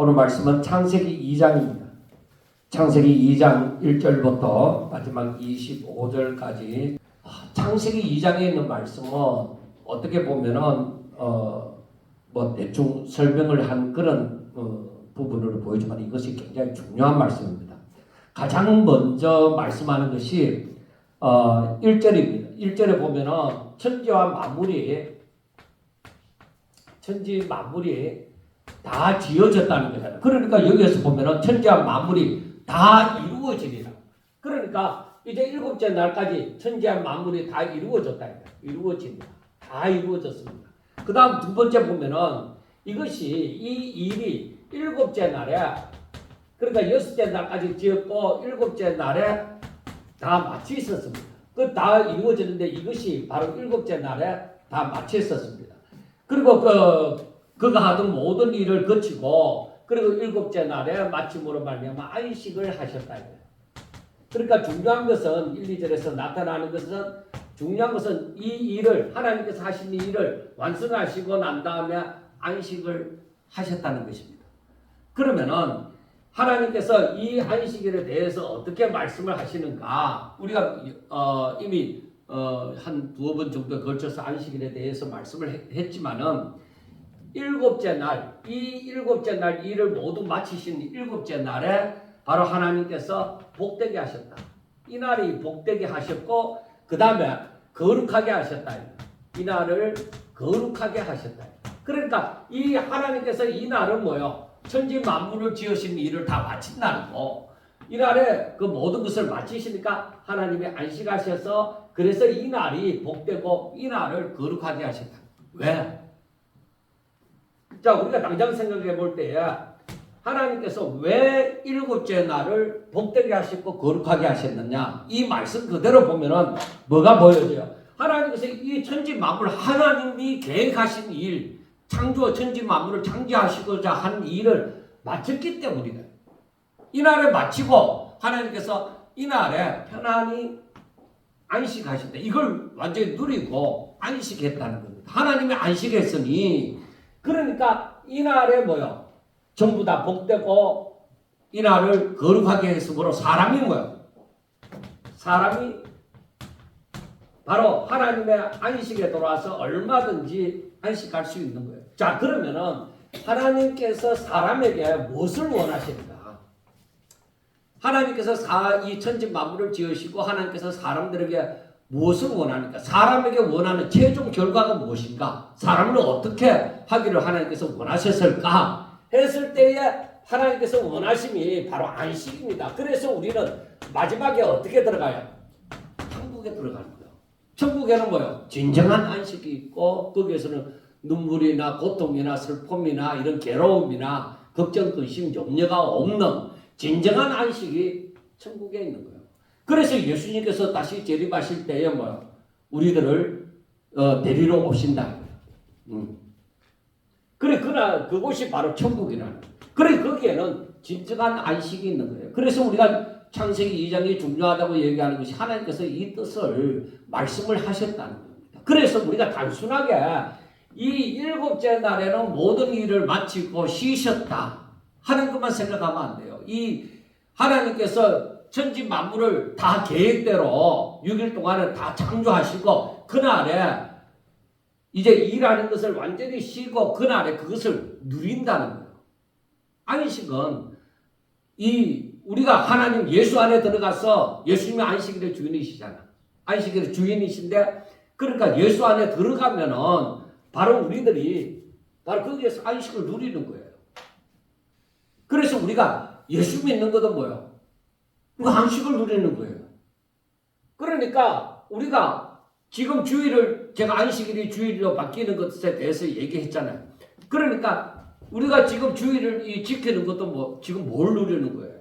오늘 말씀은 창세기 2장입니다. 창세기 2장 1절부터 마지막 25절까지 창세기 2장에 있는 말씀은 어떻게 보면은 뭐 대충 설명을 한 그런 부분으로 보이지만 이것이 굉장히 중요한 말씀입니다. 가장 먼저 말씀하는 것이 1절입니다. 1절에 보면은 천지와 만물이 다 지어졌다는 거잖아요. 그러니까 여기에서 보면은 천지와 만물이 다 이루어지리라. 그러니까 이제 일곱째 날까지 천지와 만물이 다 이루어졌다. 이루어집니다. 다 이루어졌습니다. 그 다음 두 번째 보면은 이것이 이 일이 일곱째 날에 그러니까 여섯째 날까지 지었고 일곱째 날에 다 마치 있었습니다. 그 다 이루어졌는데 이것이 바로 일곱째 날에 다 마치 있었습니다. 그리고 그가 하던 모든 일을 거치고 그리고 일곱째 날에 마침으로 말미암아 안식을 하셨다. 그러니까 중요한 것은 1, 2절에서 나타나는 것은 중요한 것은 이 일을 하나님께서 하신 이 일을 완성하시고 난 다음에 안식을 하셨다는 것입니다. 그러면은 하나님께서 이 안식일에 대해서 어떻게 말씀을 하시는가? 우리가 이미 한 두어 번 정도 걸쳐서 안식일에 대해서 말씀을 했지만은 일곱째 날, 이 일곱째 날 일을 모두 마치신 일곱째 날에 바로 하나님께서 복되게 하셨다. 이 날이 복되게 하셨고 그 다음에 거룩하게 하셨다. 이 날을 거룩하게 하셨다. 그러니까 이 하나님께서 이 날은 뭐요? 천지 만물을 지으신 일을 다 마친 날이고 이 날에 그 모든 것을 마치시니까 하나님이 안식하셔서 그래서 이 날이 복되고 이 날을 거룩하게 하셨다. 왜? 자, 우리가 당장 생각해 볼 때에 하나님께서 왜 일곱째 날을 복되게 하셨고 거룩하게 하셨느냐? 이 말씀 그대로 보면은 뭐가 보여져요? 하나님께서 이 천지 만물 하나님이 계획하신 일, 창조 천지 만물을 창조하시고자 한 일을 마쳤기 때문이다. 이 날에 마치고 하나님께서 이 날에 편안히 안식하셨다. 이걸 완전히 누리고 안식했다는 겁니다. 하나님이 안식했으니 그러니까 이 날에 뭐요? 전부 다 복되고 이 날을 거룩하게 했으므로 사람이 뭐요? 사람이 바로 하나님의 안식에 돌아와서 얼마든지 안식할 수 있는 거예요. 자, 그러면은 하나님께서 사람에게 무엇을 원하십니까? 하나님께서 이 천지 만물을 지으시고 하나님께서 사람들에게 무엇을 원하니까? 사람에게 원하는 최종 결과가 무엇인가? 사람을 어떻게 하기를 하나님께서 원하셨을까? 했을 때에 하나님께서 원하심이 바로 안식입니다. 그래서 우리는 마지막에 어떻게 들어가요? 천국에 들어가는 거예요. 천국에는 뭐예요? 진정한 안식이 있고 거기에서는 눈물이나 고통이나 슬픔이나 이런 괴로움이나 걱정, 근심, 염려가 없는 진정한 안식이 천국에 있는 거예요. 그래서 예수님께서 다시 재림하실 때에 뭐요? 우리들을 데리러 오신다. 그래, 그곳이 바로 천국이라는 거예요. 그래, 거기에는 진정한 안식이 있는 거예요. 그래서 우리가 창세기 2장이 중요하다고 얘기하는 것이 하나님께서 이 뜻을 말씀을 하셨다는 겁니다. 그래서 우리가 단순하게 이 일곱째 날에는 모든 일을 마치고 쉬셨다 하는 것만 생각하면 안 돼요. 이 하나님께서 천지 만물을 다 계획대로 6일 동안은 다 창조하시고 그날에 이제 일하는 것을 완전히 쉬고 그날에 그것을 누린다는 거예요. 안식은 우리가 하나님 예수 안에 들어가서 예수님이 안식일의 주인이시잖아. 안식일의 주인이신데 그러니까 예수 안에 들어가면은 바로 우리들이 바로 거기에서 안식을 누리는 거예요. 그래서 우리가 예수 믿는 것도 뭐예요? 우리가 안식을 누리는 거예요. 그러니까 우리가 지금 주일을 제가 안식일이 주일로 바뀌는 것에 대해서 얘기했잖아요. 그러니까 우리가 지금 주일을 지키는 것도 지금 뭘 누리는 거예요?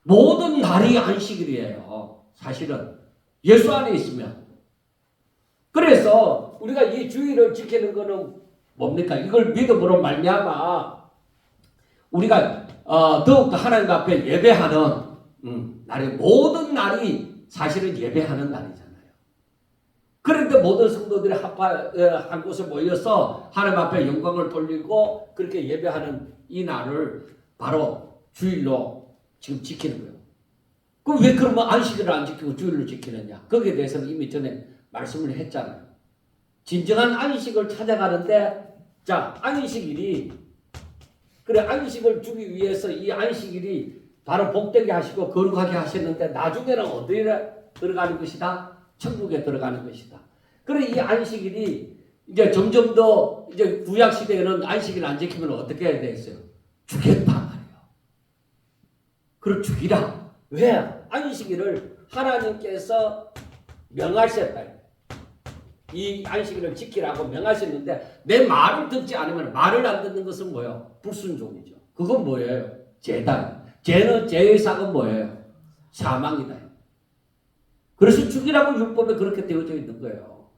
모든 날이 안식일이에요. 사실은 예수 안에 있으면. 그래서 우리가 이 주일을 지키는 거는 뭡니까? 이걸 믿음으로 말미암아 우리가 더욱더 하나님 앞에 예배하는 날이 모든 날이 사실은 예배하는 날이잖아요. 그런데 모든 성도들이 한 곳에 모여서 하나님 앞에 영광을 돌리고 그렇게 예배하는 이 날을 바로 주일로 지금 지키는 거예요. 그럼 왜 그러면 안식일을 안 지키고 주일로 지키느냐? 거기에 대해서는 이미 전에 말씀을 했잖아요. 진정한 안식을 찾아가는데 자, 안식일이 그래 안식을 주기 위해서 이 안식일이 바로 복되게 하시고 거룩하게 하셨는데 나중에는 어디에 들어가는 것이다? 천국에 들어가는 것이다. 그래 이 안식일이 이제 점점 더 이제 구약 시대에는 안식일 안 지키면 어떻게 해야 되겠어요? 죽였단 말이에요. 그걸 죽이라. 왜? 안식일을 하나님께서 명하셨다. 이 안식일을 지키라고 명하셨는데 내 말을 듣지 않으면 말을 안 듣는 것은 뭐예요? 불순종이죠. 그건 뭐예요? 죄다. 죄의 삭은 뭐예요? 사망이다. 그래서 죽이라고 율법에 그렇게 되어져 있는 거예요.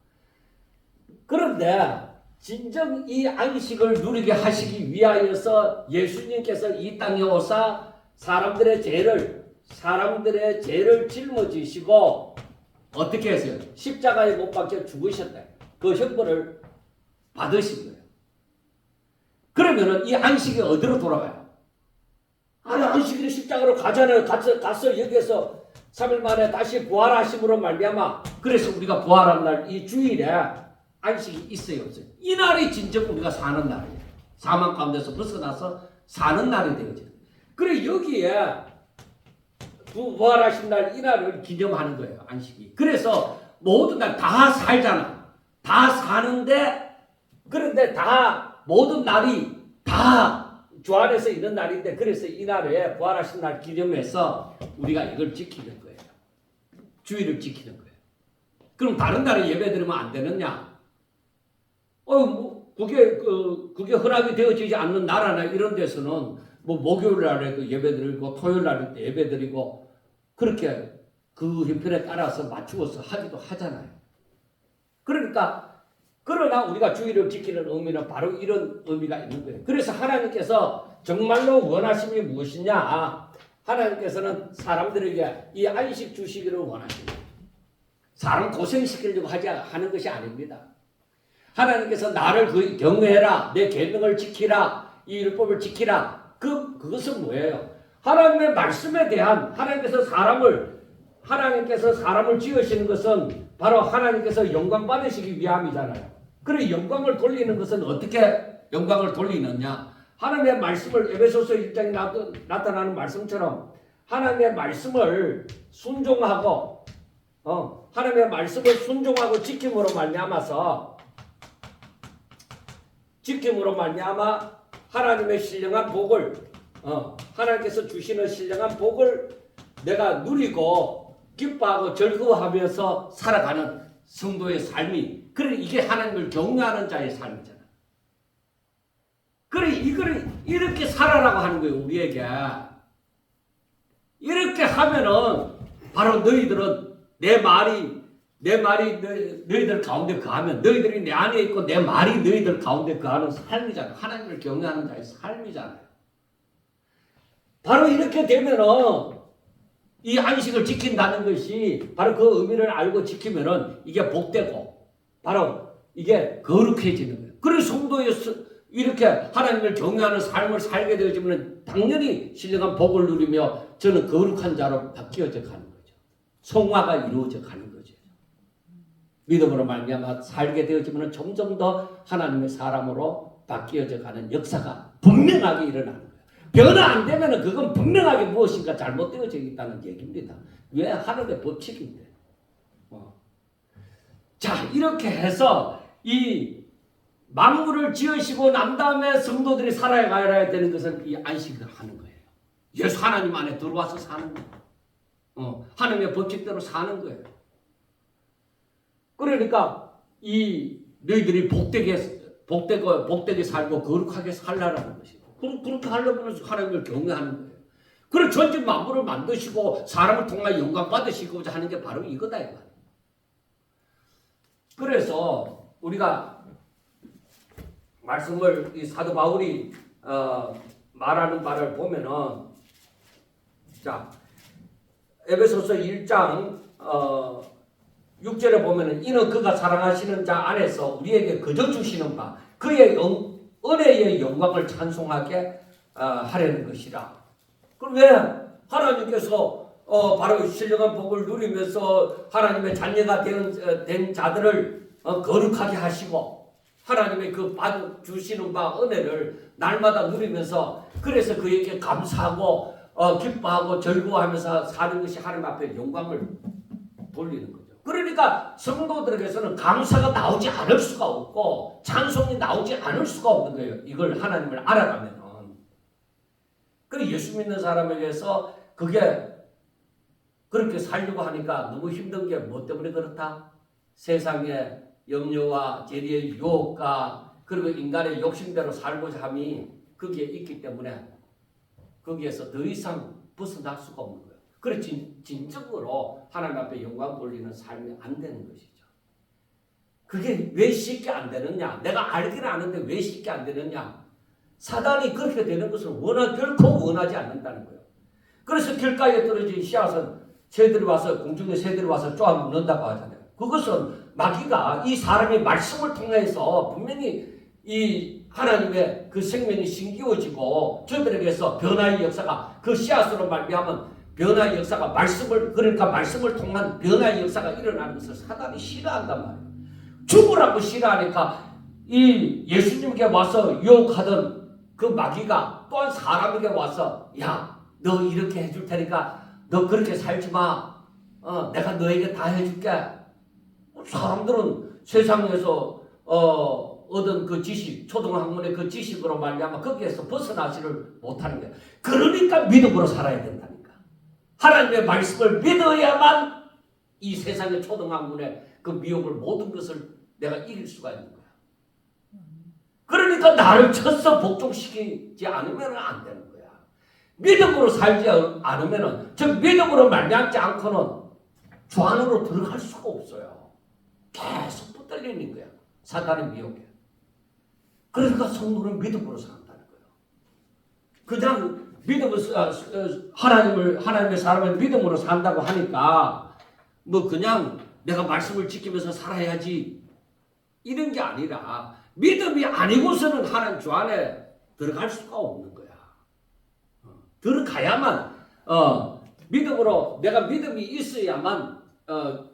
그런데 진정 이 안식을 누리게 하시기 위하여서 예수님께서 이 땅에 오사 사람들의 죄를 짊어지시고 어떻게 했어요? 십자가에 못 박혀 죽으셨다. 그 형벌을 받으신 거예요. 그러면은 이 안식이 어디로 돌아가요? 아니 안식일이 십자가로 가잖아요. 가서 여기에서 3일 만에 다시 부활하심으로 말미암아 그래서 우리가 부활한 날 이 주일에 안식이 있어요 없어요? 이 날이 진정 우리가 사는 날이에요. 사망 가운데서 벗어나서 사는 날이 되어져요. 그래 여기에 부활하신 날 이 날을 기념하는 거예요. 안식이. 그래서 모든 날 다 살잖아. 다 사는데 그런데 다 모든 날이 다 주 안에서 있는 날인데 그래서 이 날에 부활하신 날 기념해서 우리가 이걸 지키는 거예요. 주일을 지키는 거예요. 그럼 다른 날에 예배 드리면 안 되느냐? 그게 허락이 되어지지 않는 나라나 이런 데서는 뭐 목요일 날에도 예배 드리고 토요일 날에도 예배 드리고 그렇게 그 형편에 따라서 맞추어서 하기도 하잖아요. 그러니까 그러나 우리가 주일을 지키는 의미는 바로 이런 의미가 있는 거예요. 그래서 하나님께서 정말로 원하심이 무엇이냐? 하나님께서는 사람들에게 이 안식 주시기를 원하십니다. 사람 고생시키려고 하는 것이 아닙니다. 하나님께서 나를 경외해라, 내 계명을 지키라, 이 율법을 지키라. 그것은 뭐예요? 하나님의 말씀에 대한 하나님께서 사람을 지으시는 것은 바로 하나님께서 영광 받으시기 위함이잖아요. 그래 영광을 돌리는 것은 어떻게 영광을 돌리느냐? 하나님의 말씀을 에베소서 1장에 나타나는 말씀처럼 하나님의 말씀을 순종하고 하나님의 말씀을 순종하고 지킴으로 말미암아 하나님의 신령한 복을 하나님께서 주시는 신령한 복을 내가 누리고 기뻐하고 즐거워하면서 살아가는 성도의 삶이 그래 이게 하나님을 경외하는 자의 삶이잖아. 그래 이거를 이렇게 살아라고 하는 거예요. 우리에게 이렇게 하면은 바로 너희들은 내 말이 너희들 가운데 거하면 너희들이 내 안에 있고 내 말이 너희들 가운데 거하는 삶이잖아요. 하나님을 경외하는 자의 삶이잖아요. 바로 이렇게 되면은 이 안식을 지킨다는 것이 바로 그 의미를 알고 지키면은 이게 복되고 바로 이게 거룩해지는 거예요. 그래서 성도에서 이렇게 하나님을 경외하는 삶을 살게 되어지면 당연히 신령한 복을 누리며 저는 거룩한 자로 바뀌어져 가는 거죠. 성화가 이루어져 가는 거죠. 믿음으로 말미암아 살게 되어지면 점점 더 하나님의 사람으로 바뀌어져 가는 역사가 분명하게 일어나는 거예요. 변화 안 되면 그건 분명하게 무엇인가 잘못되어져 있다는 얘기입니다. 왜? 하나님의 법칙인데. 자, 이렇게 해서 이 만물을 지으시고 난 다음에 성도들이 살아가야 되는 것은 이 안식을 하는 거예요. 예수 하나님 안에 들어와서 사는 거예요. 하나님의 법칙대로 사는 거예요. 그러니까 이 너희들이 복되게 살고 거룩하게 살라라는 것이고 그렇게 하려면 하나님을 경외하는 거예요. 그리고 전직 만물을 만드시고 사람을 통해 영광 받으시고자 하는 게 바로 이거다 이거. 그래서 우리가 말씀을 이 사도 바울이 말하는 바를 보면은 자 에베소서 1장 6절에 보면은 이는 그가 사랑하시는 자 안에서 우리에게 거저 주시는 바 그의 은혜의 영광을 찬송하게 하려는 것이라. 그럼 왜 하나님께서 바로 신령한 복을 누리면서 하나님의 자녀가 된 자들을 거룩하게 하시고 하나님의 그 주시는 바 은혜를 날마다 누리면서 그래서 그에게 감사하고 기뻐하고 즐거워하면서 사는 것이 하나님 앞에 영광을 돌리는 거죠. 그러니까 성도들에게서는 감사가 나오지 않을 수가 없고 찬송이 나오지 않을 수가 없는 거예요. 이걸 하나님을 알아가면은. 그리고 예수 믿는 사람에게서 그게 그렇게 살려고 하니까 너무 힘든 게 뭐 때문에 그렇다? 세상의 염려와 재리의 유혹과 그리고 인간의 욕심대로 살고자 함이 거기에 있기 때문에 거기에서 더 이상 벗어날 수가 없는 거예요. 그래 진정으로 하나님 앞에 영광 돌리는 삶이 안 되는 것이죠. 그게 왜 쉽게 안 되느냐? 내가 알기는 아는데 왜 쉽게 안 되느냐? 사단이 그렇게 되는 것을 결코 원하지 않는다는 거예요. 그래서 길가에 떨어진 씨앗은 새들이 와서 공중의 새들이 와서 쪼아 묻는다고 하잖아요. 그것은 마귀가 이 사람의 말씀을 통해서 분명히 이 하나님의 그 생명이 신기워지고 저들에게서 변화의 역사가 그 씨앗으로 말미암은 변화의 역사가 말씀을 통한 변화의 역사가 일어나는 것을 사단이 싫어한단 말이에요. 죽으라고 싫어하니까 이 예수님께 와서 유혹하던 그 마귀가 또한 사람에게 와서 야, 너 이렇게 해줄 테니까 너 그렇게 살지 마. 내가 너에게 다 해줄게. 사람들은 세상에서 얻은 그 지식, 초등학문의 그 지식으로 말미암아 거기에서 벗어나지를 못하는 거예요. 그러니까 믿음으로 살아야 된다니까. 하나님의 말씀을 믿어야만 이 세상의 초등학문의 그 미혹을 모든 것을 내가 이길 수가 있는 거야. 그러니까 나를 쳐서 복종시키지 않으면 안 되는 거야. 믿음으로 살지 않으면 즉 믿음으로 말미암지 않고는 주 안으로 들어갈 수가 없어요. 계속 붙들리는 거야. 사단의 미혹에. 그러니까 성도는 믿음으로 산다는 거예요. 그냥 하나님의 사람을 믿음으로 산다고 하니까 뭐 그냥 내가 말씀을 지키면서 살아야지 이런 게 아니라 믿음이 아니고서는 하나님 주 안에 들어갈 수가 없는 거야. 들어가야만 믿음으로 내가 믿음이 있어야만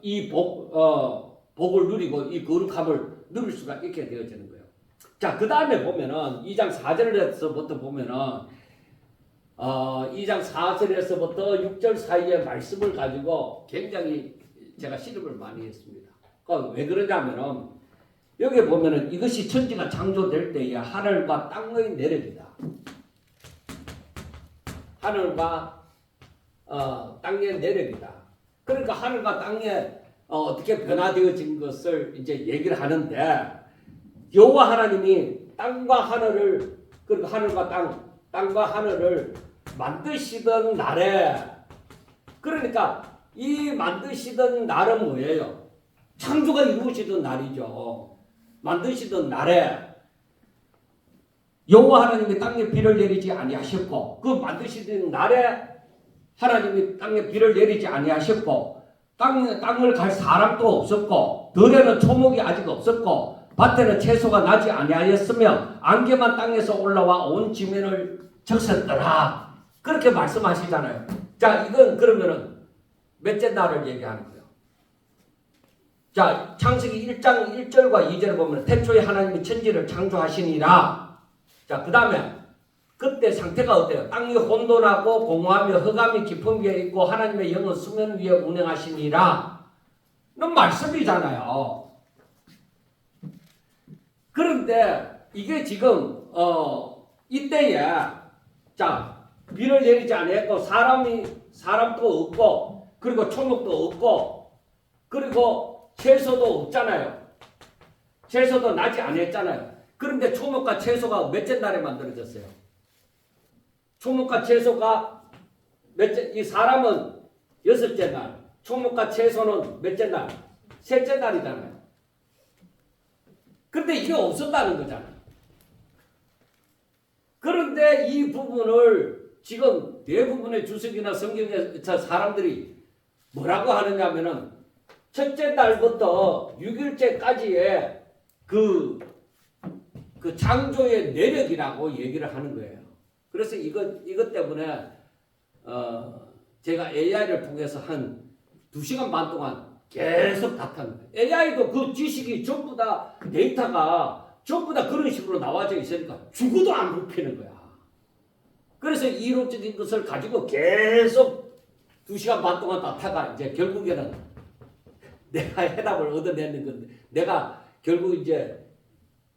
이 복을 누리고 이 거룩함을 누릴 수가 있게 되어지는 거예요. 자, 그 다음에 보면은 2장 4절에서부터 보면은 2장 4절에서부터 6절 사이의 말씀을 가지고 굉장히 제가 시름을 많이 했습니다. 왜 그러냐면은 여기 보면은 이것이 천지가 창조될 때에 하늘과 땅의 내력이다. 하늘과 땅의 내력이다. 그러니까 하늘과 땅에 어떻게 변화되어진 것을 이제 얘기를 하는데 여호와 하나님이 땅과 하늘을 그리고 하늘과 땅과 하늘을 만드시던 날에 그러니까 이 만드시던 날은 뭐예요? 창조가 이루어지던 날이죠. 만드시던 날에 여호와 하나님이 땅에 비를 내리지 아니하셨고 그 만드시던 날에 하나님이 땅에 비를 내리지 아니하셨고 땅을 갈 사람도 없었고 들에는 초목이 아직 없었고 밭에는 채소가 나지 아니하였으며 안개만 땅에서 올라와 온 지면을 적셨더라. 그렇게 말씀하시잖아요. 자, 이건 그러면은 몇째 날을 얘기하는 거예요. 자, 창세기 1장 1절과 2절을 보면 태초에 하나님이 천지를 창조하시니라. 자, 그 다음에 그때 상태가 어때요? 땅이 혼돈하고 공허하며 흑암이 깊은 위에 있고 하나님의 영은 수면 위에 운행하시니라. 는 말씀이잖아요. 그런데 이게 지금 이때에 자 비를 내리지 않았고 사람도 없고 그리고 초목도 없고 그리고 채소도 없잖아요. 채소도 나지 않았잖아요. 그런데 초목과 채소가 몇째 날에 만들어졌어요? 초목과 채소가 이 사람은 6째 날, 초목과 채소는 몇째 날? 3째 날이잖아요. 그런데 이게 없었다는 거잖아요. 그런데 이 부분을 지금 대부분의 주석이나 성경에서 사람들이 뭐라고 하느냐면은 첫째 날부터 6일째까지의 그 창조의 내력이라고 얘기를 하는 거예요. 그래서 이것 때문에 제가 AI를 통해서 한 2시간 반 동안 계속 다퉜는데 AI도 그 지식이 전부 다 데이터가 전부 다 그런 식으로 나와져 있으니까 죽어도 안 굽히는 거야. 그래서 이론적인 것을 가지고 계속 2시간 반 동안 다타가 이제 결국에는 내가 해답을 얻어내는 건데 내가 결국 이제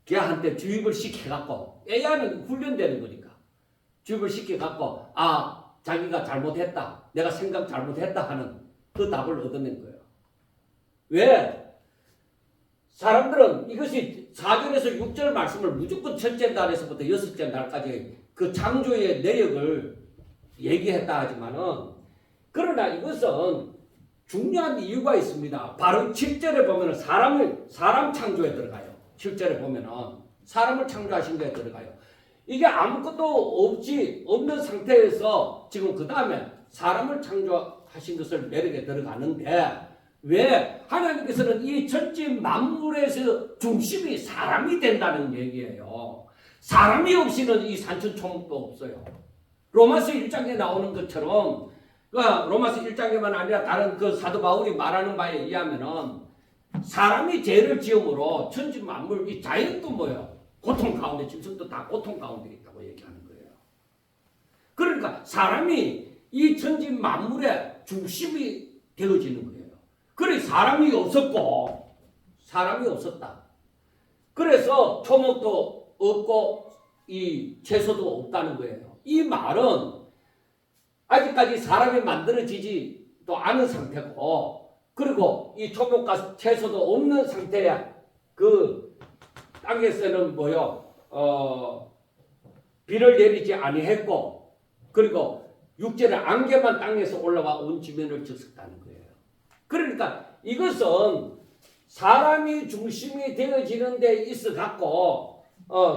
걔한테 주입을 시켜갖고 AI는 훈련되는 거니까 주입을 시켜갖고 자기가 잘못했다. 내가 생각 잘못했다 하는 그 답을 얻어낸 거예요. 왜? 사람들은 이것이 4절에서 6절 말씀을 무조건 첫째 날에서부터 여섯째 날까지 그 창조의 내력을 얘기했다 하지만은 그러나 이것은 중요한 이유가 있습니다. 바로 7절에 보면은 사람 창조에 들어가요. 7절에 보면은 사람을 창조하신 거에 들어가요. 이게 아무것도 없는 상태에서 지금 그 다음에 사람을 창조하신 것을 내력에 들어가는데 왜? 하나님께서는 이 전체 만물에서 중심이 사람이 된다는 얘기예요. 사람이 없이는 이 산천초목도 없어요. 로마서 1장에 나오는 것처럼 로마서 1장에만 아니라 다른 그 사도 바울이 말하는 바에 의하면은 사람이 죄를 지음으로 천지 만물 이 자연도 뭐예요? 고통 가운데 짐승도 다 고통 가운데 있다고 얘기하는 거예요. 그러니까 사람이 이 천지 만물의 중심이 되어지는 거예요. 그래 사람이 없었다. 그래서 초목도 없고 이 채소도 없다는 거예요. 이 말은 아직까지 사람이 만들어지지도 않은 상태고 그리고 이 초목과 채소도 없는 상태야. 그 땅에서는 비를 내리지 아니했고 그리고 육체의 안개만 땅에서 올라와 온 지면을 쳤었다는 거예요. 그러니까 이것은 사람이 중심이 되어지는 데 있어 갖고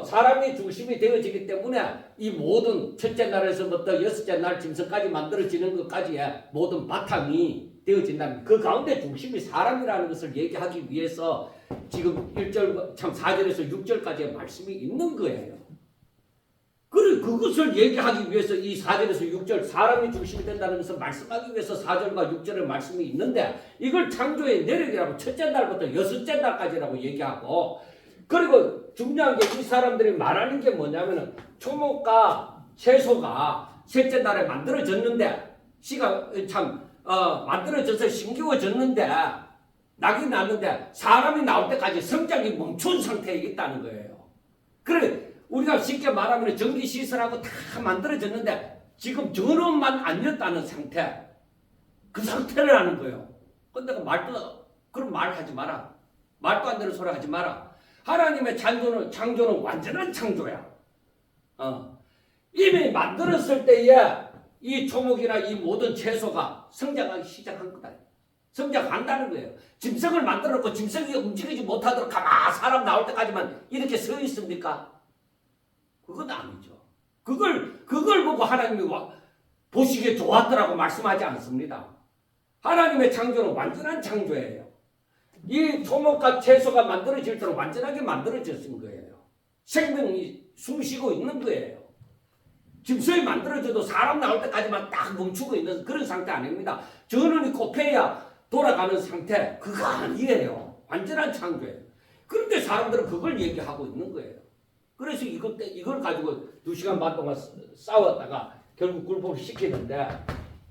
사람이 중심이 되어지기 때문에 이 모든 첫째 날에서부터 여섯째 날 짐승까지 만들어지는 것까지의 모든 바탕이 되어진다는 그 가운데 중심이 사람이라는 것을 얘기하기 위해서 지금 4절에서 6절까지의 말씀이 있는 거예요. 그것을 얘기하기 위해서 이 4절에서 6절 사람이 중심이 된다는 것을 말씀하기 위해서 4절과 6절의 말씀이 있는데 이걸 창조의 내력이라고 첫째 날부터 여섯째 날까지라고 얘기하고 그리고 중요한 게 이 사람들이 말하는 게 뭐냐면은 초목과 채소가 셋째 날에 만들어졌는데 만들어져서 심기워졌는데 낙이 났는데 사람이 나올 때까지 성장이 멈춘 상태에 있다는 거예요. 그래 우리가 쉽게 말하면 전기 시설하고 다 만들어졌는데 지금 전원만 안 였다는 상태 그 상태라는 거예요. 근데 그럼 말하지 마라. 말도 안 되는 소리 하지 마라. 하나님의 창조는 완전한 창조야. 이미 만들었을 때에 이 초목이나 이 모든 채소가 성장하기 시작한 거다. 성장한다는 거예요. 짐승을 만들었고 짐승이 움직이지 못하도록 가만 사람 나올 때까지만 이렇게 서 있습니까? 그건 아니죠. 그걸 보고 하나님이 보시기에 좋았더라고 말씀하지 않습니다. 하나님의 창조는 완전한 창조예요. 이 초목과 채소가 만들어질 때는 완전하게 만들어졌은 거예요. 생명이 숨쉬고 있는 거예요. 짐승이 만들어져도 사람 나올 때까지만 딱 멈추고 있는 그런 상태 아닙니다. 전원이 코페야 돌아가는 상태 그거 아니에요. 완전한 창조예요. 그런데 사람들은 그걸 얘기하고 있는 거예요. 그래서 이걸 가지고 2시간 반 동안 싸웠다가 결국 굴복을 시키는데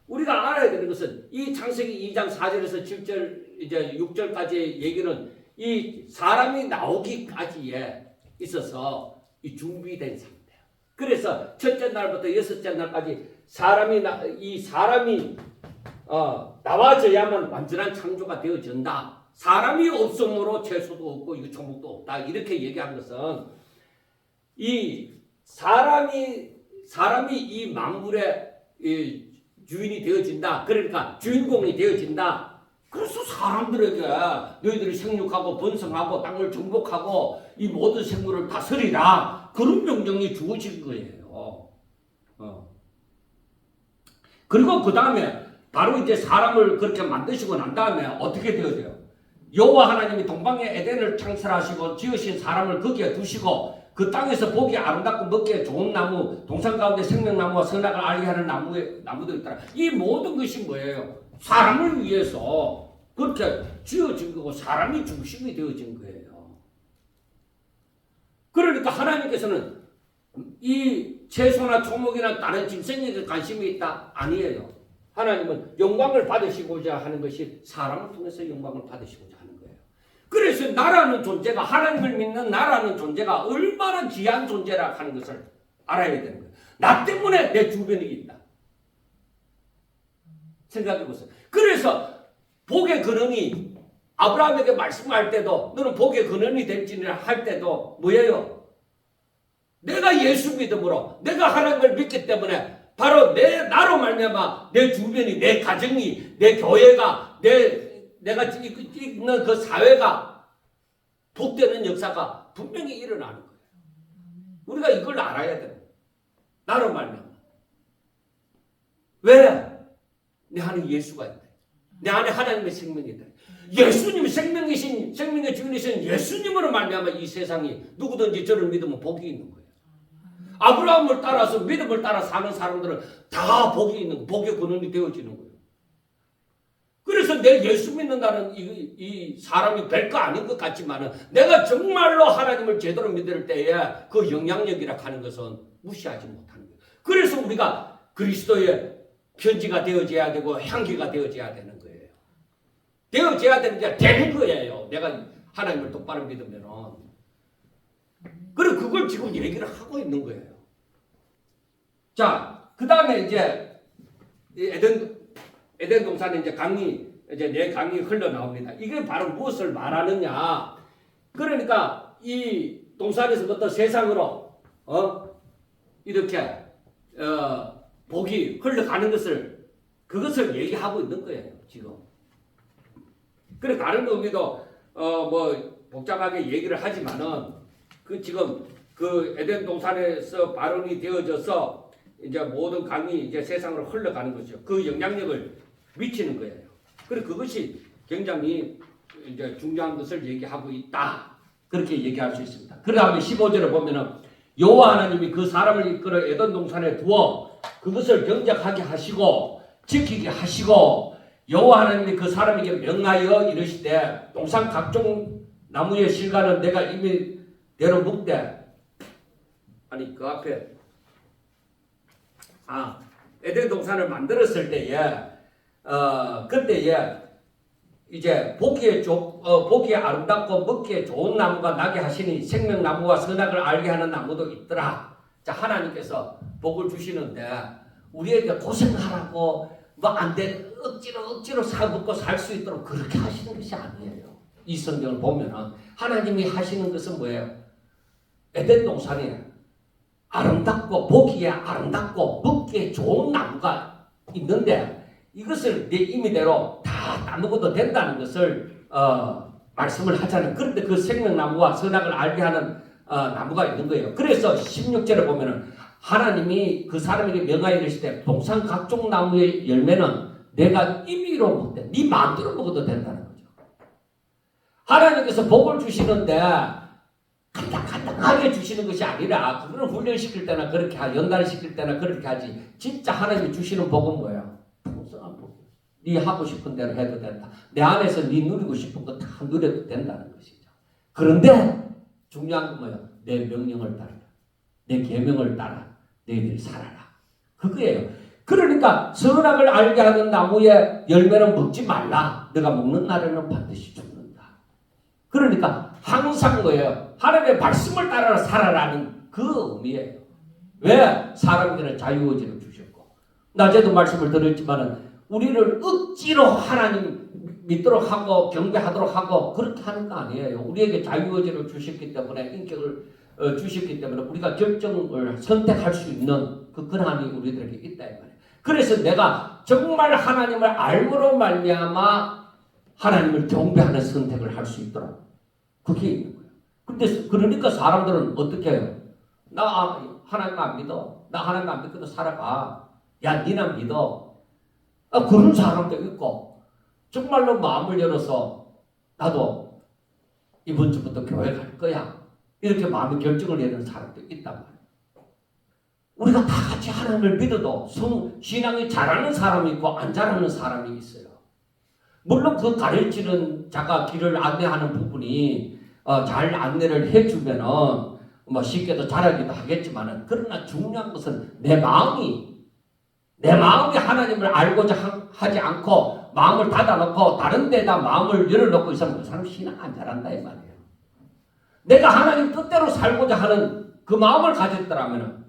우리가 알아야 되는 것은 이 창세기 2장 4절에서 7절 이제 6절까지의 얘기는 이 사람이 나오기까지에 있어서 이 준비된 상태예요. 그래서 첫째 날부터 여섯째 날까지 사람이 나와져야만 완전한 창조가 되어진다. 사람이 없음으로 채소도 없고 이거 초목도 없다. 이렇게 얘기한 것은 이 사람이 이 만물의 주인이 되어진다. 그러니까 주인공이 되어진다. 그래서 사람들에게 너희들이 생육하고 번성하고 땅을 정복하고 이 모든 생물을 다스리라. 그런 명령이 주어진 거예요. 그리고 그 다음에 바로 이제 사람을 그렇게 만드시고 난 다음에 어떻게 되어져요? 여호와 하나님이 동방의 에덴을 창설하시고 지으신 사람을 거기에 두시고 그 땅에서 보기 아름답고 먹기에 좋은 나무, 동산 가운데 생명나무와 선악을 알게 하는 나무도 있더라. 이 모든 것이 뭐예요? 사람을 위해서 그렇게 지어진 거고 사람이 중심이 되어진 거예요. 그러니까 하나님께서는 이 채소나 초목이나 다른 짐승에게 관심이 있다? 아니에요. 하나님은 영광을 받으시고자 하는 것이 사람을 통해서 영광을 받으시고자 하는 거예요. 그래서 나라는 존재가, 하나님을 믿는 나라는 존재가 얼마나 귀한 존재라 하는 것을 알아야 되는 거예요. 나 때문에 내 주변이 있다. 생각해 보세요. 그래서 복의 근원이 아브라함에게 말씀할 때도 너는 복의 근원이 될지니라 할 때도 뭐예요? 내가 예수 믿음으로 내가 하나님을 믿기 때문에 바로 나로 말미암아 내 주변이, 내 가정이, 내 교회가, 내가 있는 그 사회가 복되는 역사가 분명히 일어나는 거예요. 우리가 이걸 알아야 돼요. 나로 말미암아. 왜? 내 안에 예수가 있다. 내 안에 하나님의 생명이 있다. 예수님 생명의 주인이신 예수님으로 말미암아 이 세상이 누구든지 저를 믿으면 복이 있는 거예요. 아브라함을 따라서 믿음을 따라 사는 사람들은 다 복이 있는, 복의 근원이 되어지는 거예요. 그래서 내 예수 믿는다는 이 사람이 별거 아닌 것 같지만은 내가 정말로 하나님을 제대로 믿을 때에 그 영향력이라 하는 것은 무시하지 못하는 거예요. 그래서 우리가 그리스도의 편지가 되어져야 되고 향기가 되어져야 되는 거예요. 되어져야 되는 거예요. 내가 하나님을 똑바로 믿으면은. 그리고 그걸 지금 얘기를 하고 있는 거예요. 자, 그 다음에 이제 에덴 동산에 이제 내 강이 흘러나옵니다. 이게 바로 무엇을 말하느냐? 그러니까 이 동산에서부터 세상으로 이렇게 복이 흘러가는 그것을 얘기하고 있는 거예요, 지금. 그래 다른 의미도 뭐 복잡하게 얘기를 하지만은 지금 그 에덴 동산에서 발원이 되어져서 이제 모든 강이 이제 세상으로 흘러가는 거죠. 그 영향력을 미치는 거예요. 그리고 그것이 굉장히 이제 중요한 것을 얘기하고 있다. 그렇게 얘기할 수 있습니다. 그 다음에 15절에 보면은 여호와 하나님이 그 사람을 이끌어 에덴 동산에 두어 그것을 경작하게 하시고 지키게 하시고 여호와 하나님이 그 사람에게 명하여 이르시되 동산 각종 나무의 실과는 내가 이미 대로 묵되 아니 그 앞에 에덴 동산을 만들었을 때에 그때에 이제 보기에 아름답고 먹기에 좋은 나무가 나게 하시니 생명나무와 선악을 알게 하는 나무도 있더라. 자, 하나님께서 복을 주시는데 우리에게 고생하라고 뭐 안 돼 억지로 사먹고 살 수 있도록 그렇게 하시는 것이 아니에요. 이 성경을 보면은 하나님이 하시는 것은 뭐예요? 에덴 동산에 아름답고 보기에 아름답고 먹기에 좋은 나무가 있는데 이것을 내 임의대로 다 따먹어도 된다는 것을 말씀을 하잖아요. 그런데 그 생명나무와 선악을 알게 하는 나무가 있는 거예요. 그래서 16절에 보면은 하나님이 그 사람에게 명하여 이르시되 동산 각종 나무의 열매는 내가 임의로 먹되 네 마음대로 먹어도 된다는 거죠. 하나님께서 복을 주시는데 간당간당하게 주시는 것이 아니라 그거를 훈련시킬 때나 그렇게 연단시킬 때나 그렇게 하지. 진짜 하나님이 주시는 복은 뭐예요? 풍성한 복. 네 하고 싶은 대로 해도 된다. 내 안에서 네 누리고 싶은 거 다 누려도 된다는 것이죠. 그런데 중요한 건 뭐예요? 내 명령을 따르라. 내 계명을 따라 너희들이 살아라. 그거예요. 그러니까 선악을 알게 하는 나무의 열매는 먹지 말라. 내가 먹는 날에는 반드시 죽는다. 그러니까 항상 뭐예요? 하나님의 말씀을 따라 살아라는 그 의미예요. 왜? 사람들은 자유의지를 주셨고 낮에도 말씀을 드렸지만은 우리를 억지로 하나님 믿도록 하고 경배하도록 하고 그렇게 하는 거 아니에요. 우리에게 자유의지를 주셨기 때문에 인격을 주셨기 때문에 우리가 결정을 선택할 수 있는 그 권한이 우리들에게 있다 이 말이에요. 그래서 내가 정말 하나님을 알므로 말미암아 하나님을 경배하는 선택을 할 수 있도록 그게 있는 거예요. 근데 그러니까 사람들은 어떻게 해요? 나 하나님 안 믿어. 나 하나님 안 믿고도 살아가. 야, 니나 믿어. 그런 사람도 있고 정말로 마음을 열어서 나도 이번 주부터 교회 갈 거야. 이렇게 마음의 결정을 내는 사람도 있단 말이에요. 우리가 다 같이 하나님을 믿어도 신앙이 잘하는 사람이 있고 안 잘하는 사람이 있어요. 물론 그 가르치는 자가 길을 안내하는 부분이 잘 안내를 해주면은 뭐 쉽게도 잘하기도 하겠지만은, 그러나 중요한 것은 내 마음이 하나님을 알고자 하지 않고 마음을 닫아놓고 다른 데다 마음을 열어놓고 있으면 그 사람 신앙 안 잘한다 이 말이에요. 내가 하나님 뜻대로 살고자 하는 그 마음을 가졌더라면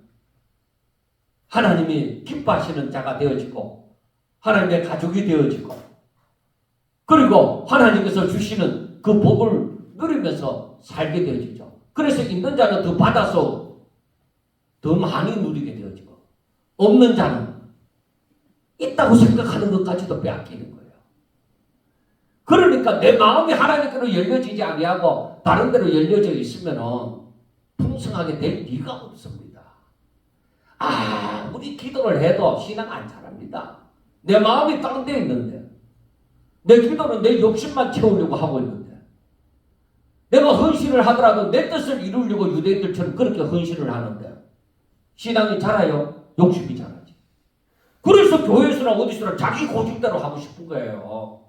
하나님이 기뻐하시는 자가 되어지고 하나님의 가족이 되어지고 그리고 하나님께서 주시는 그 복을 누리면서 살게 되어지죠. 그래서 있는 자는 더 받아서 더 많이 누리게 되어지고 없는 자는 있다고 생각하는 것까지도 빼앗기는 거예요. 그러니까 내 마음이 하나님께로 열려지지 아니하고 다른 데로 열려져 있으면 풍성하게 될 리가 없습니다. 우리 기도를 해도 신앙 안 잘합니다. 내 마음이 다른 데 있는데 내 기도는 내 욕심만 채우려고 하고 있는데 내가 헌신을 하더라도 내 뜻을 이루려고 유대인들처럼 그렇게 헌신을 하는데 신앙이 자라요? 욕심이 자라지. 그래서 교회에서나 어디서나 자기 고집대로 하고 싶은 거예요.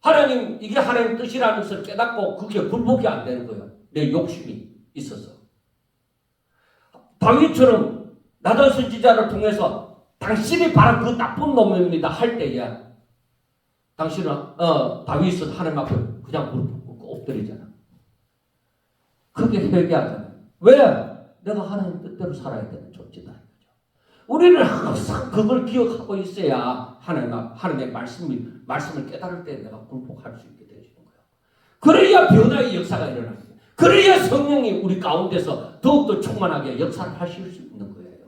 하나님, 이게 하나님 뜻이라는 것을 깨닫고 그게 굴복이 안 되는 거예요. 내 욕심이 있어서. 다윗처럼 나단 선지자를 통해서 당신이 바로 그 나쁜 놈입니다 할 때에 당신은 다윗은 하나님 앞에 그냥 무릎 꿇고 엎드리잖아. 그게 회개하잖아요. 왜? 내가 하나님 뜻대로 살아야 되는 존재다. 우리는 항상 그걸 기억하고 있어야 하나님의 말씀을 깨달을 때 내가 굴복할 수 있게 되어지는 거예요. 그래야 변화의 역사가 일어나요. 그래야 성령이 우리 가운데서 더욱더 충만하게 역사를 하실 수 있는 거예요.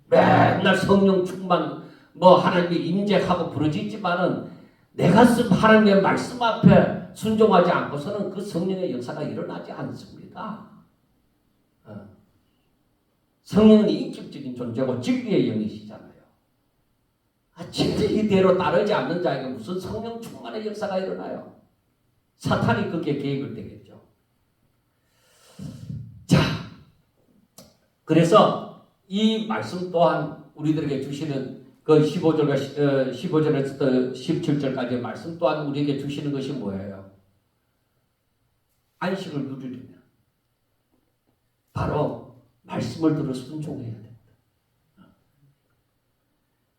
맨날 성령 충만, 하나님의 임재하고 부르짖지만은 내가 쓴 하나님의 말씀 앞에 순종하지 않고서는 그 성령의 역사가 일어나지 않습니다. 성령은 인격적인 존재고 진리의 영이시잖아요. 진리대로 따르지 않는 자에게 무슨 성령 충만의 역사가 일어나요? 사탄이 그게 계획을 되겠죠. 자, 그래서 이 말씀 또한 우리들에게 주시는 그 15절에서 17절까지의 말씀 또한 우리에게 주시는 것이 뭐예요? 안식을 누리려면 바로 말씀을 들어 순종해야 됩니다.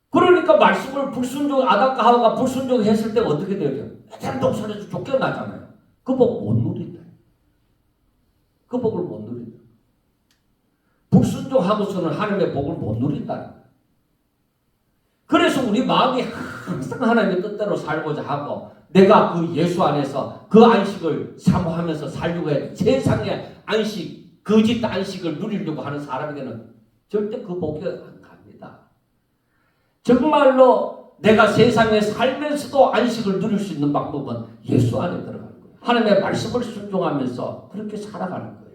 그러니까 말씀을 아담과 하와가 불순종했을 때 어떻게 되죠? 에덴 동산에서 쫓겨나잖아요. 그 복 못 누린다. 그 복을 못 누린다. 불순종하고서는 하나님의 복을 못 누린다. 그래서 우리 마음이 항상 하나님의 뜻대로 살고자 하고 내가 그 예수 안에서 그 안식을 사모하면서 살려고 해. 세상의 안식, 거짓 안식을 누리려고 하는 사람에게는 절대 그 복이 안 갑니다. 정말로 내가 세상에 살면서도 안식을 누릴 수 있는 방법은 예수 안에 들어가는 거예요. 하나님의 말씀을 순종하면서 그렇게 살아가는 거예요.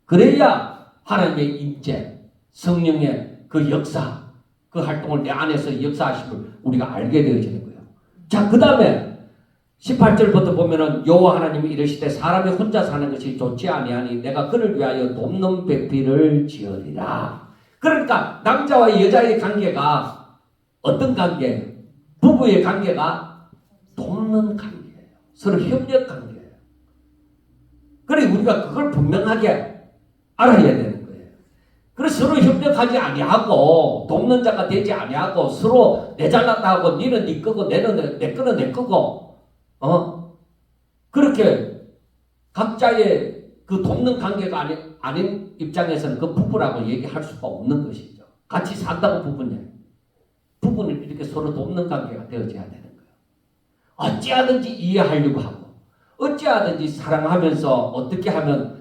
그래야 하나님의 임재, 성령의 그 역사, 그 활동을 내 안에서 역사하심을 우리가 알게 되어지는 거예요. 자, 그 다음에 18절부터 보면은 여호와 하나님이 이르시되 사람이 혼자 사는 것이 좋지 아니하니 내가 그를 위하여 돕는 배필을 지으리라. 그러니까 남자와 여자의 관계가 어떤 관계예요? 부부의 관계가 돕는 관계예요. 서로 협력 관계예요. 그래 우리가 그걸 분명하게 알아야 되는 거예요. 그래서 서로 협력하지 아니하고 돕는 자가 되지 아니하고 서로 내 잘났다 하고 니는 니 거고 내는 내 거는 내 거고 그렇게 각자의 그 돕는 관계가 아닌 입장에서는 그 부부라고 얘기할 수가 없는 것이죠. 같이 산다고 부부는 이렇게 서로 돕는 관계가 되어져야 되는 거예요. 어찌하든지 이해하려고 하고 어찌하든지 사랑하면서 어떻게 하면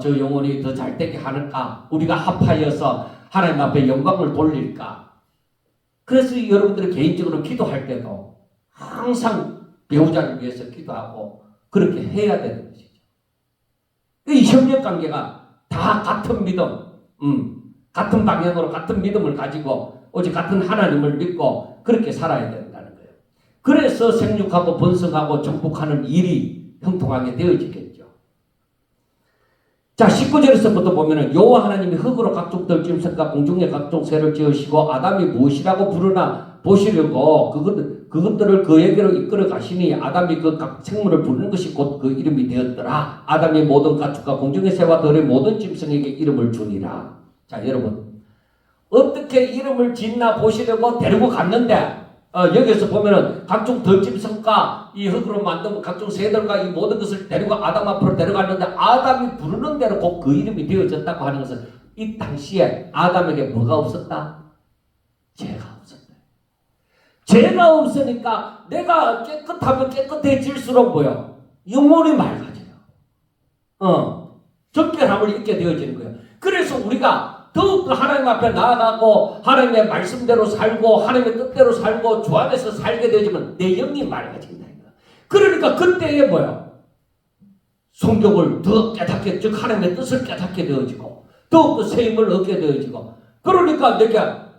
저 영혼이 더 잘되게 하는가, 우리가 합하여서 하나님 앞에 영광을 돌릴까. 그래서 여러분들이 개인적으로 기도할 때도 항상 배우자를 위해서 기도하고 그렇게 해야 되는 것이죠. 이 협력관계가 다 같은 믿음, 같은 방향으로 같은 믿음을 가지고 오직 같은 하나님을 믿고 그렇게 살아야 된다는 거예요. 그래서 생육하고 번성하고 정복하는 일이 형통하게 되어지겠죠. 자, 19절에서부터 보면은 여호와 하나님이 흙으로 각종 들짐승과 공중의 각종 새를 지으시고 아담이 무엇이라고 부르나 보시려고 그것들을 그에게로 이끌어 가시니 아담이 그 각 생물을 부르는 것이 곧 그 이름이 되었더라. 아담이 모든 가축과 공중의 새와 들의 모든 짐승에게 이름을 주니라. 자, 여러분 어떻게 이름을 짓나 보시려고 데리고 갔는데 여기서 보면은 각종 들짐승과 이 흙으로 만든 각종 새들과 이 모든 것을 데리고 아담 앞으로 데려갔는데 아담이 부르는 대로 곧 그 이름이 되어졌다고 하는 것은 이 당시에 아담에게 뭐가 없었다? 죄가 없었다. 죄가 없으니까 내가 깨끗하면 깨끗해질수록 뭐요? 영혼이 맑아져요. 적결함을 잊게 되어지는 거예요. 그래서 우리가 더욱더 하나님 앞에 나아가고 하나님의 말씀대로 살고 하나님의 뜻대로 살고 주 안에서 살게 되지만 내 영이 맑아진다. 그러니까 그때에 뭐야? 성경을 더 깨닫게, 즉 하나님의 뜻을 깨닫게 되어지고 더욱더 새 힘을 얻게 되어지고 그러니까 내가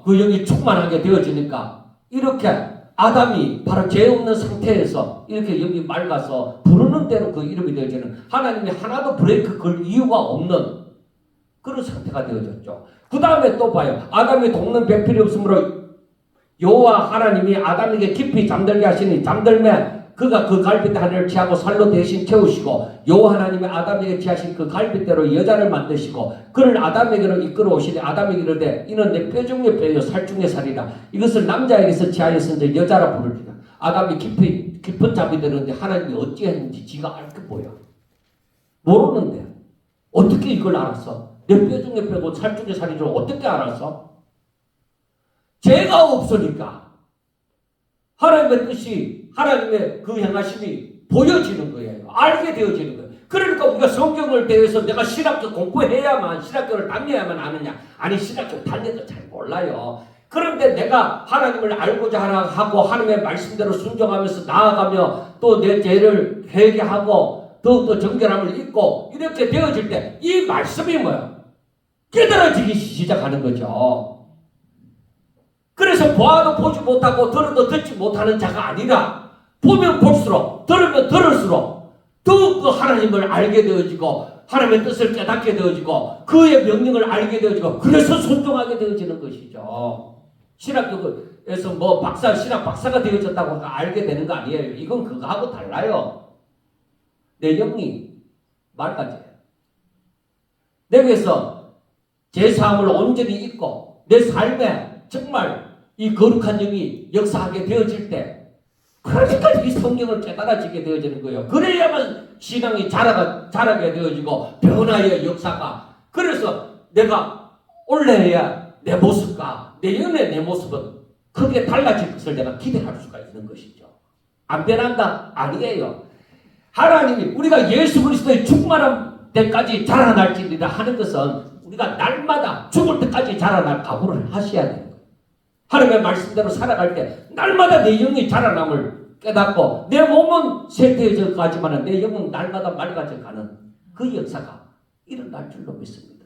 그 영이 충만하게 되어지니까 이렇게 아담이 바로 죄 없는 상태에서 이렇게 영이 맑아서 부르는 대로 그 이름이 되어지는 하나님이 하나도 브레이크 걸 이유가 없는 그런 상태가 되어졌죠. 그 다음에 또 봐요. 아담이 돕는 배필이 없으므로 여호와 하나님이 아담에게 깊이 잠들게 하시니 잠들면 그가 그 갈빗대 하나를 취하고 살로 대신 채우시고 여호와 하나님이 아담에게 취하신 그 갈빗대로 여자를 만드시고 그를 아담에게로 이끌어 오시니 아담에게 이르되 이는 내 뼈 중에 뼈요 살 중에 살이라 이것을 남자에게서 취하였은데 여자라 부르리라. 아담이 깊은 잠이 드는데 하나님이 어찌했는지 지가 알 게 뭐야? 모르는데 어떻게 이걸 알았어? 내 뼈 중에 뼈고 살 중에 살이를 어떻게 알았어? 죄가 없으니까 하나님의 뜻이 하나님의 그 행하심이 보여지는 거예요. 알게 되어지는 거예요. 그러니까 우리가 성경을 대해서 내가 신학교 공부해야만 신학교를 다녀야만 아느냐? 아니 신학교 다녀도 잘 몰라요. 그런데 내가 하나님을 알고자 하고 하나님의 말씀대로 순종하면서 나아가며 또 내 죄를 회개하고 더욱더 정결함을 잊고 이렇게 되어질 때 이 말씀이 뭐야? 깨달아지기 시작하는 거죠. 그래서 보아도 보지 못하고 들어도 듣지 못하는 자가 아니라 보면 볼수록 들으면 들을수록 더욱더 하나님을 알게 되어지고 하나님의 뜻을 깨닫게 되어지고 그의 명령을 알게 되어지고 그래서 순종하게 되어지는 것이죠. 신학교에서 뭐 신학 박사가 되어졌다고 알게 되는 거 아니에요. 이건 그거하고 달라요. 내 영이 맑아져요. 내게서 제사함을 온전히 잊고 내 삶에 정말 이 거룩한 영이 역사하게 되어질 때 그러니까 이 성경을 깨달아지게 되어지는 거예요. 그래야만 신앙이 자라게 되어지고 변화의 역사가 그래서 내가 올해야 내 모습과 내년에 내 모습은 크게 달라질 것을 내가 기대할 수가 있는 것이죠. 안 변한다? 아니에요. 하나님이 우리가 예수 그리스도의 충만한 때까지 자라날지니라 하는 것은 우리가 날마다 죽을 때까지 자라날 각오를 하셔야 돼요. 하나님의 말씀대로 살아갈 때 날마다 내 영이 자라남을 깨닫고 내 몸은 쇠퇴해져 가지만 내 영은 날마다 맑아져 가는 그 역사가 일어날 줄로 믿습니다.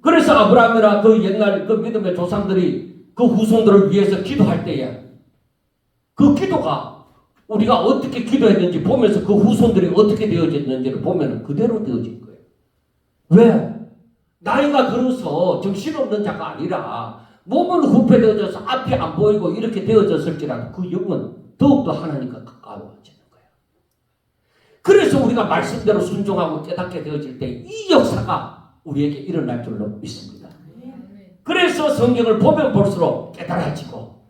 그래서 아브라함이나 그 옛날 그 믿음의 조상들이 그 후손들을 위해서 기도할 때에 그 기도가 우리가 어떻게 기도했는지 보면서 그 후손들이 어떻게 되어졌는지를 보면 그대로 되어진 거예요. 왜? 나이가 들어서 정신없는 자가 아니라 몸은 후패되어져서 앞이 안 보이고 이렇게 되어졌을지라도 그 영은 더욱더 하나님과 가까워지는 거예요. 그래서 우리가 말씀대로 순종하고 깨닫게 되어질 때 이 역사가 우리에게 일어날 줄로 믿습니다. 그래서 성경을 보면 볼수록 깨달아지고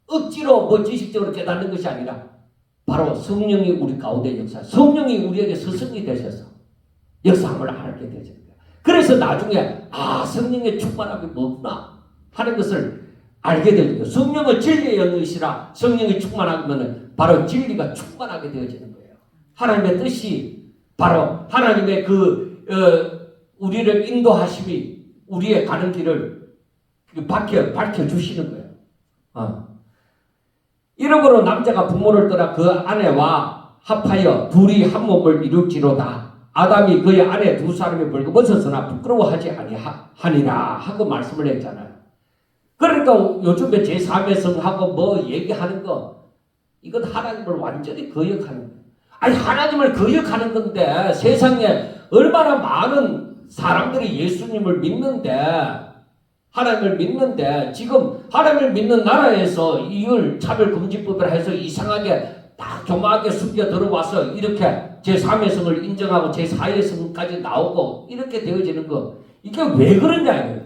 억지로 뭐 지식적으로 깨닫는 것이 아니라 바로 성령이 우리 가운데 역사, 성령이 우리에게 스승이 되셔서 역사함을 알게 되죠. 그래서 나중에 성령의 충만함이 뭐구나 하는 것을 알게 되죠. 성령은 진리의 영이시라 성령이 충만하면 바로 진리가 충만하게 되어지는 거예요. 하나님의 뜻이 바로 하나님의 우리를 인도하심이 우리의 가는 길을 밝혀주시는 거예요. 이러므로 남자가 부모를 떠나 그 아내와 합하여 둘이 한 몸을 이룰지로다. 아담이 그의 아내 두 사람이 벌거벗었으나 부끄러워하지 아니하니라 하고 말씀을 했잖아요. 그러니까 요즘에 제3외성하고 뭐 얘기하는 거 이건 하나님을 완전히 거역하는 거예요. 아니 하나님을 거역하는 건데 세상에 얼마나 많은 사람들이 예수님을 믿는데 하나님을 믿는데 지금 하나님을 믿는 나라에서 이걸 차별금지법을 해서 이상하게 딱 교묘하게 숨겨 들어와서 이렇게 제3외성을 인정하고 제4외성까지 나오고 이렇게 되어지는 거 이게 왜 그러냐.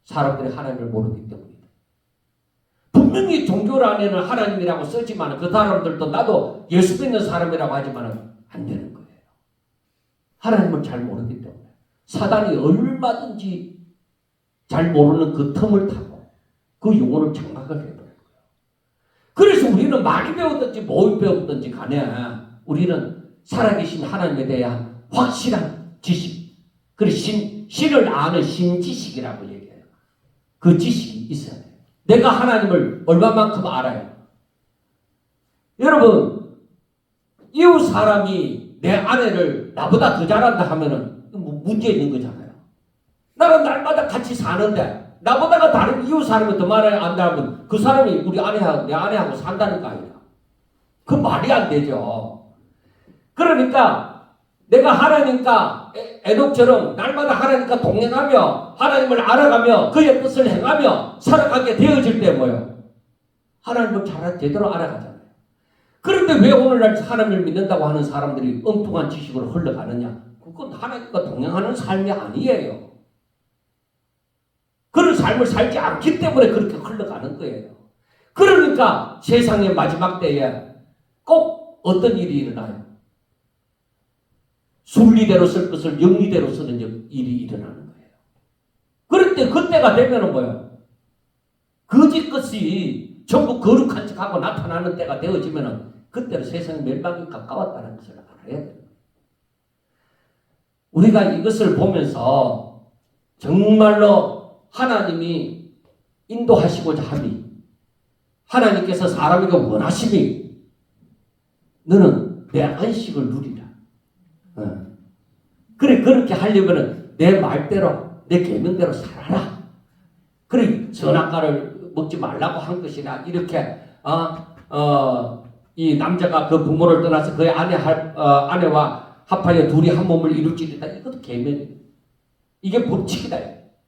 사람들이 하나님을 모르기 때문이다. 분명히 종교 안에는 하나님이라고 쓰지만 그 사람들도 나도 예수 믿는 사람이라고 하지만 안 되는 거예요. 하나님을 잘 모르기 때문에 사단이 얼마든지 잘 모르는 그 틈을 타고 그 영혼을 장악을 해버려요. 그래서 우리는 많이 배웠든지 못 배웠든지 간에 우리는 살아계신 하나님에 대한 확실한 지식, 그리고 신을 아는 신지식이라고 얘기해요. 그 지식이 있어야 돼요. 내가 하나님을 얼마만큼 알아요? 여러분, 이웃 사람이 내 아내를 나보다 더 잘한다 하면은 문제 있는 거잖아요. 나는 날마다 같이 사는데 나보다가 다른 이웃 사람이 더 많이 안다면 그 사람이 우리 아내하고 내 아내하고 산다는 거 아니야. 그 말이 안 되죠. 그러니까 내가 하나님과 에녹처럼 날마다 하나님과 동행하며 하나님을 알아가며 그의 뜻을 행하며 살아가게 되어질 때 뭐예요? 하나님을 제대로 알아가잖아요. 그런데 왜 오늘날 하나님을 믿는다고 하는 사람들이 엉뚱한 지식으로 흘러가느냐? 그건 하나님과 동행하는 삶이 아니에요. 그런 삶을 살지 않기 때문에 그렇게 흘러가는 거예요. 그러니까 세상의 마지막 때에 꼭 어떤 일이 일어나요? 순리대로 쓸 것을 영리대로 쓰는 일이 일어나는 거예요. 그런데 그때가 되면은 뭐예요? 거짓 것이 전부 거룩한 척하고 나타나는 때가 되어지면은 그때는 세상 멸망이 가까웠다는 것을 알아야 돼요. 우리가 이것을 보면서 정말로 하나님이 인도하시고자 하니 하나님께서 사람에게 원하심이 너는 내 안식을 누리라. 그래 그렇게 하려면 내 말대로 내 계명대로 살아라. 그래 선악과를 먹지 말라고 한 것이나 이렇게 이 남자가 그 부모를 떠나서 그의 아내와 합하여 둘이 한 몸을 이룰지니라. 이것도 계명이에요. 이게 법칙이다.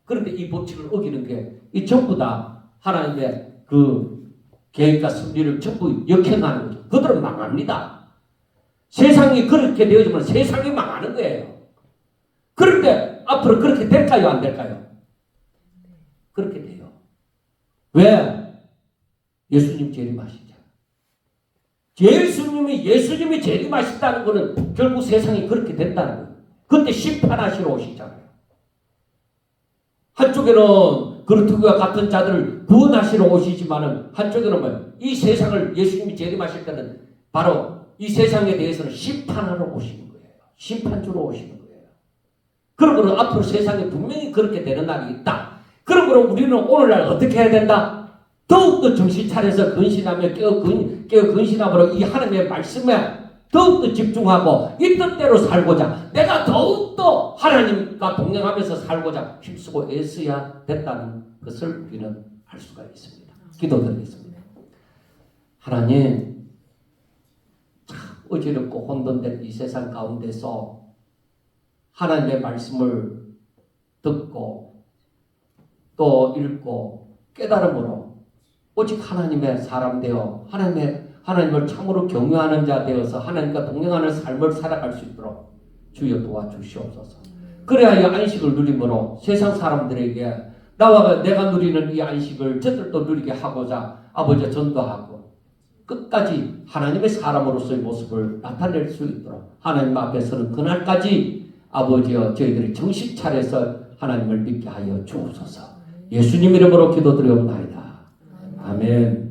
그런데 이 법칙을 어기는 게 이 전부 다 하나님의 그 계획과 섭리를 전부 역행하는 거죠. 그들은 망합니다. 세상이 그렇게 되어지면 세상이 망하는 거예요. 그런데 앞으로 그렇게 될까요? 안 될까요? 그렇게 돼요. 왜? 예수님 재림하시잖아요. 예수님이 재림하신다는 것은 결국 세상이 그렇게 된다는 거예요. 그때 심판하시러 오시잖아요. 한쪽에는 그루트기와 같은 자들을 구원하시러 오시지만은 한쪽에는 뭐예요? 이 세상을 예수님이 재림하실 때는 바로 이 세상에 대해서는 심판하러 오시는 거예요. 심판주로 오시는 거예요. 그러므로 앞으로 세상에 분명히 그렇게 되는 날이 있다. 그러므로 우리는 오늘날 어떻게 해야 된다? 더욱더 정신 차려서 근신하며 깨어 근신함으로 이 하나님의 말씀에 더욱더 집중하고 이 뜻대로 살고자 내가 더욱더 하나님과 동행하면서 살고자 힘쓰고 애써야 된다는 것을 우리는 알 수가 있습니다. 기도드리겠습니다. 하나님 참 어지럽고 혼돈된 이 세상 가운데서 하나님의 말씀을 듣고 또 읽고 깨달음으로 오직 하나님의 사람 되어 하나님을 참으로 경외하는 자 되어서 하나님과 동행하는 삶을 살아갈 수 있도록 주여 도와주시옵소서. 그래야 이 안식을 누림으로 세상 사람들에게 내가 누리는 이 안식을 저들도 누리게 하고자 아버지 전도하고 끝까지 하나님의 사람으로서의 모습을 나타낼 수 있도록 하나님 앞에 서는 그날까지 아버지여 저희들이 정신 차려서 하나님을 믿게 하여 주옵소서. 예수님 이름으로 기도드리옵나이다. 아멘.